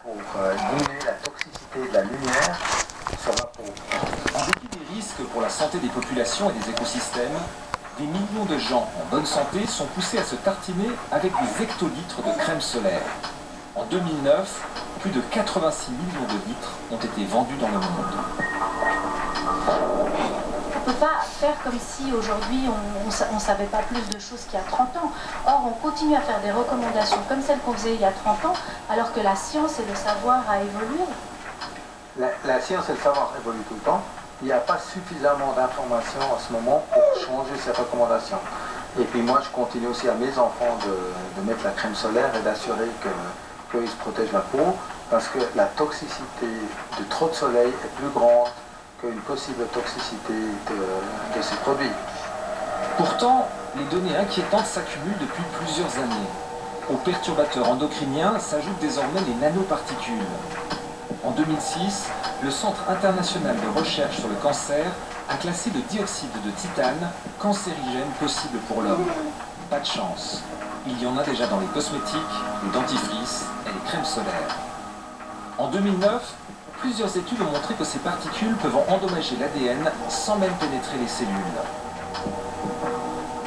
pour diminuer la toxicité de la lumière sur la peau. En dépit des risques pour la santé des populations et des écosystèmes, des millions de gens en bonne santé sont poussés à se tartiner avec des hectolitres de crème solaire. En 2009, plus de 86 millions de litres ont été vendus dans le monde. On ne peut pas faire comme si aujourd'hui on ne savait pas plus de choses qu'il y a 30 ans. Or, on continue à faire des recommandations comme celles qu'on faisait il y a 30 ans, alors que la science et le savoir a évolué. La science et le savoir évoluent tout le temps. Il n'y a pas suffisamment d'informations en ce moment pour changer ces recommandations. Et puis moi, je continue aussi à mes enfants de mettre la crème solaire et d'assurer qu'ils se protègent la peau, parce que la toxicité de trop de soleil est plus grande qu'une possible toxicité de ces produits. Pourtant, les données inquiétantes s'accumulent depuis plusieurs années. Aux perturbateurs endocriniens s'ajoutent désormais les nanoparticules. En 2006, le Centre international de recherche sur le cancer a classé le dioxyde de titane cancérigène possible pour l'homme. Pas de chance. Il y en a déjà dans les cosmétiques, les dentifrices et les crèmes solaires. En 2009, plusieurs études ont montré que ces particules peuvent endommager l'ADN sans même pénétrer les cellules.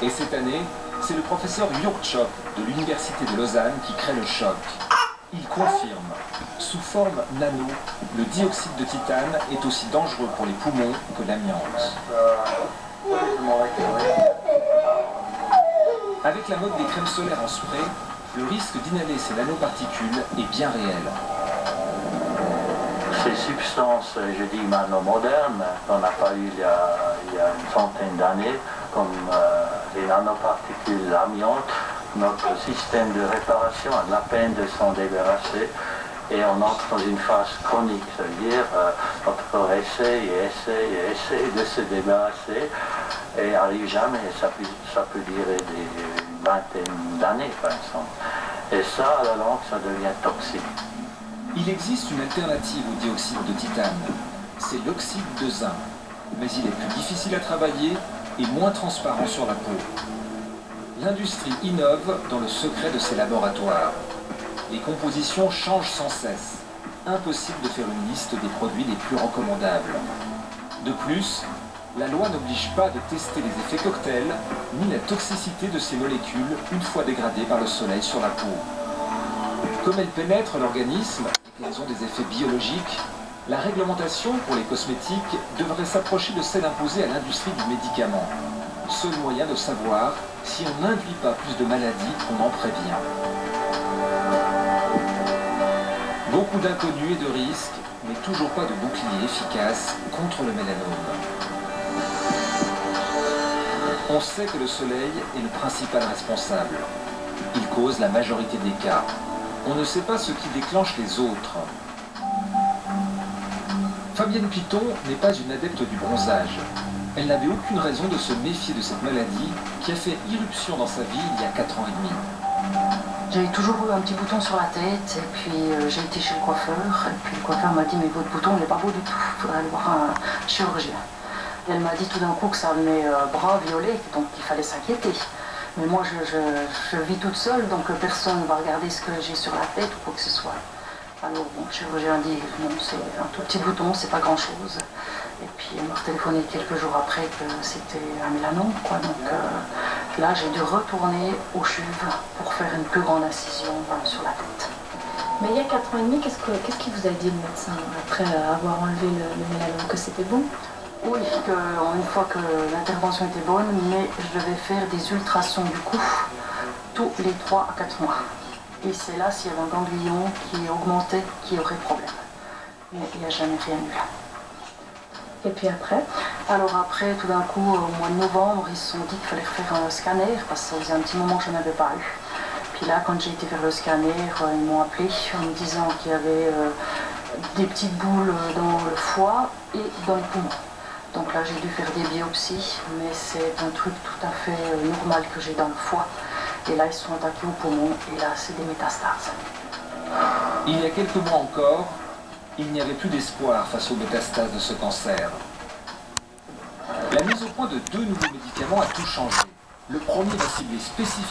Et cette année, c'est le professeur Jörg Tschok de l'Université de Lausanne qui crée le choc. Il confirme, sous forme nano, le dioxyde de titane est aussi dangereux pour les poumons que l'amiante. Avec la mode des crèmes solaires en spray, le risque d'inhaler ces nanoparticules est bien réel. Ces substances, je dis maintenant modernes, qu'on n'a pas eu il y a une centaine d'années, comme les nanoparticules amiantes, notre système de réparation a la peine de s'en débarrasser et on entre dans une phase chronique, c'est-à-dire notre corps essaye de se débarrasser et n'arrive jamais. Ça peut durer une vingtaine d'années par exemple. Et ça, à la longue, ça devient toxique. Il existe une alternative au dioxyde de titane, c'est l'oxyde de zinc, mais il est plus difficile à travailler et moins transparent sur la peau. L'industrie innove dans le secret de ses laboratoires. Les compositions changent sans cesse. Impossible de faire une liste des produits les plus recommandables. De plus, la loi n'oblige pas de tester les effets cocktails ni la toxicité de ces molécules une fois dégradées par le soleil sur la peau. Comme elles pénètrent l'organisme et qu'elles ont des effets biologiques, la réglementation pour les cosmétiques devrait s'approcher de celle imposée à l'industrie du médicament. Seul moyen de savoir si on n'induit pas plus de maladies qu'on en prévient. Beaucoup d'inconnus et de risques, mais toujours pas de bouclier efficace contre le mélanome. On sait que le soleil est le principal responsable. Il cause la majorité des cas. On ne sait pas ce qui déclenche les autres. Fabienne Piton n'est pas une adepte du bronzage. Elle n'avait aucune raison de se méfier de cette maladie qui a fait irruption dans sa vie il y a 4 ans et demi. J'avais toujours eu un petit bouton sur la tête et puis j'ai été chez le coiffeur et puis le coiffeur m'a dit mais votre bouton n'est pas beau du tout, il faudrait aller voir un chirurgien. Et elle m'a dit tout d'un coup que ça mes bras violets, donc il fallait s'inquiéter. Mais moi je vis toute seule donc personne ne va regarder ce que j'ai sur la tête ou quoi que ce soit. Alors bon, le chirurgien dit non, c'est un tout petit bouton, c'est pas grand chose. Et puis elle m'a retéléphoné quelques jours après que c'était un mélanome, quoi. Donc là j'ai dû retourner au CHUV pour faire une plus grande incision sur la tête. Mais il y a 4 ans et demi, qu'est-ce qui vous a dit le médecin après avoir enlevé le mélanome? Que c'était bon? Oui, une fois que l'intervention était bonne, mais je devais faire des ultrasons du cou tous les 3 à 4 mois. Et c'est là, s'il y avait un ganglion qui augmentait, qui aurait problème. Mais il n'y a jamais rien eu. Et puis après? Alors après, tout d'un coup, au mois de novembre, ils se sont dit qu'il fallait refaire un scanner, parce que ça faisait un petit moment que je n'en avais pas eu. Puis là, quand j'ai été faire le scanner, ils m'ont appelé en me disant qu'il y avait des petites boules dans le foie et dans le poumon. Donc là, j'ai dû faire des biopsies, mais c'est un truc tout à fait normal que j'ai dans le foie. Et là, ils se sont attaqués au poumon, et là, c'est des métastases. Il y a quelques mois encore, il n'y avait plus d'espoir face aux métastases de ce cancer. La mise au point de 2 nouveaux médicaments a tout changé. Le premier va cibler spécifiquement